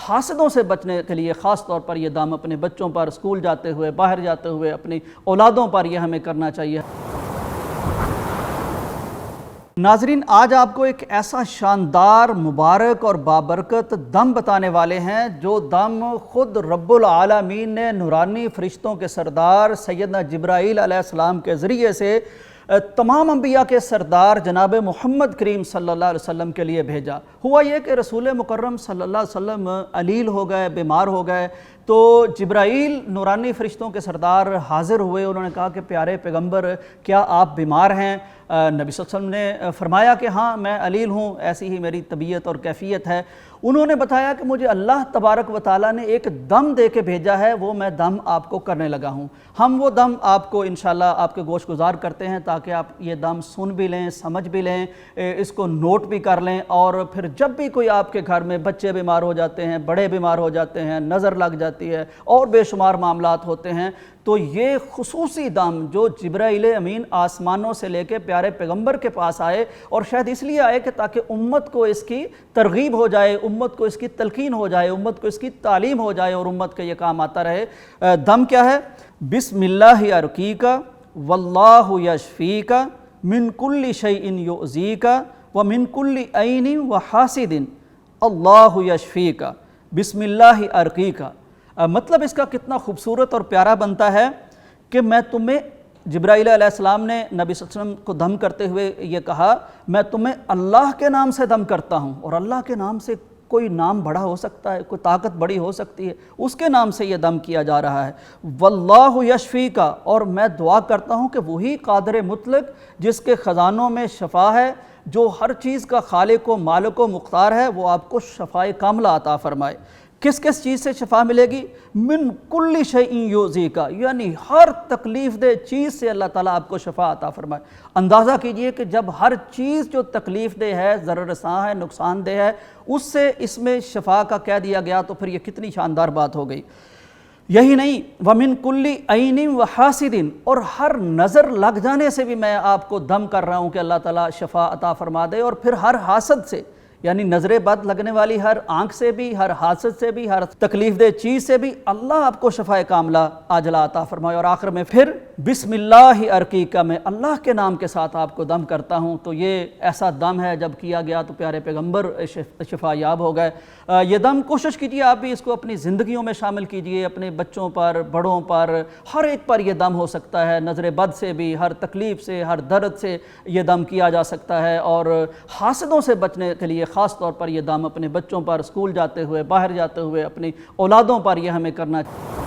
حاسدوں سے بچنے کے لیے خاص طور پر یہ دم اپنے بچوں پر، اسکول جاتے ہوئے، باہر جاتے ہوئے، اپنی اولادوں پر یہ ہمیں کرنا چاہیے۔ ناظرین، آج آپ کو ایک ایسا شاندار، مبارک اور بابرکت دم بتانے والے ہیں جو دم خود رب العالمین نے نورانی فرشتوں کے سردار سیدنا جبرائیل علیہ السلام کے ذریعے سے تمام انبیاء کے سردار جناب محمد کریم صلی اللہ علیہ وسلم کے لیے بھیجا۔ ہوا یہ کہ رسول مکرم صلی اللہ علیہ وسلم علیل ہو گئے، بیمار ہو گئے، تو جبرائیل نورانی فرشتوں کے سردار حاضر ہوئے۔ انہوں نے کہا کہ پیارے پیغمبر، کیا آپ بیمار ہیں؟ نبی صلی اللہ علیہ وسلم نے فرمایا کہ ہاں، میں علیل ہوں، ایسی ہی میری طبیعت اور کیفیت ہے۔ انہوں نے بتایا کہ مجھے اللہ تبارک و تعالیٰ نے ایک دم دے کے بھیجا ہے، وہ میں دم آپ کو کرنے لگا ہوں۔ ہم وہ دم آپ کو انشاءاللہ آپ کے گوش گزار کرتے ہیں تاکہ آپ یہ دم سن بھی لیں، سمجھ بھی لیں، اس کو نوٹ بھی کر لیں، اور پھر جب بھی کوئی آپ کے گھر میں بچے بیمار ہو جاتے ہیں، بڑے بیمار ہو جاتے ہیں، نظر لگ جاتی ہے اور بے شمار معاملات ہوتے ہیں، تو یہ خصوصی دم جو جبرائیل امین آسمانوں سے لے کے پیارے پیغمبر کے پاس آئے، اور شاید اس لیے آئے کہ تاکہ امت کو اس کی ترغیب ہو جائے، امت کو اس کی تلقین ہو جائے، امت کو اس کی تعلیم ہو جائے اور امت کے یہ کام آتا رہے۔ دم کیا ہے؟ بسم اللہ ارقیک واللہ یشفیک من کل شیء یؤذیک ومن کل عین وحاسد اللہ یشفیک۔ بسم اللہ ارقیک، مطلب اس کا کتنا خوبصورت اور پیارا بنتا ہے کہ میں تمہیں، جبرائیل علیہ السلام نے نبی صلی اللہ علیہ وسلم کو دم کرتے ہوئے یہ کہا، میں تمہیں اللہ کے نام سے دم کرتا ہوں، اور اللہ کے نام سے کوئی نام بڑا ہو سکتا ہے، کوئی طاقت بڑی ہو سکتی ہے، اس کے نام سے یہ دم کیا جا رہا ہے۔ واللہ یشفیک، اور میں دعا کرتا ہوں کہ وہی قادر مطلق جس کے خزانوں میں شفا ہے، جو ہر چیز کا خالق و مالک و مختار ہے، وہ آپ کو شفائے کاملہ عطا فرمائے۔ کس کس چیز سے شفا ملے گی؟ من کل شیء یؤذیک، یعنی ہر تکلیف دہ چیز سے اللہ تعالیٰ آپ کو شفا عطا فرمائے۔ اندازہ کیجئے کہ جب ہر چیز جو تکلیف دہ ہے، ضرر رساں ہے، نقصان دہ ہے، اس سے اس میں شفا کا کہہ دیا گیا، تو پھر یہ کتنی شاندار بات ہو گئی۔ یہی نہیں، وَمِن كُلِّ عَيْنٍ وَحَاسِدٍ، اور ہر نظر لگ جانے سے بھی میں آپ کو دم کر رہا ہوں کہ اللہ تعالیٰ شفا عطا فرما دے، اور پھر ہر حاسد سے، یعنی نظر بد لگنے والی ہر آنکھ سے بھی، ہر حاسد سے بھی، ہر تکلیف دہ چیز سے بھی اللہ آپ کو شفائے کاملہ عاجلہ عطا فرمائے۔ اور آخر میں پھر بسم اللہ ارقیک، میں اللہ کے نام کے ساتھ آپ کو دم کرتا ہوں۔ تو یہ ایسا دم ہے، جب کیا گیا تو پیارے پیغمبر شفا یاب ہو گئے۔ یہ دم کوشش کیجئے آپ بھی اس کو اپنی زندگیوں میں شامل کیجئے، اپنے بچوں پر، بڑوں پر، ہر ایک پر یہ دم ہو سکتا ہے۔ نظر بد سے بھی، ہر تکلیف سے، ہر درد سے یہ دم کیا جا سکتا ہے، اور حاسدوں سے بچنے کے لیے خاص طور پر یہ دم اپنے بچوں پر، اسکول جاتے ہوئے، باہر جاتے ہوئے، اپنی اولادوں پر یہ ہمیں کرنا چاہیے۔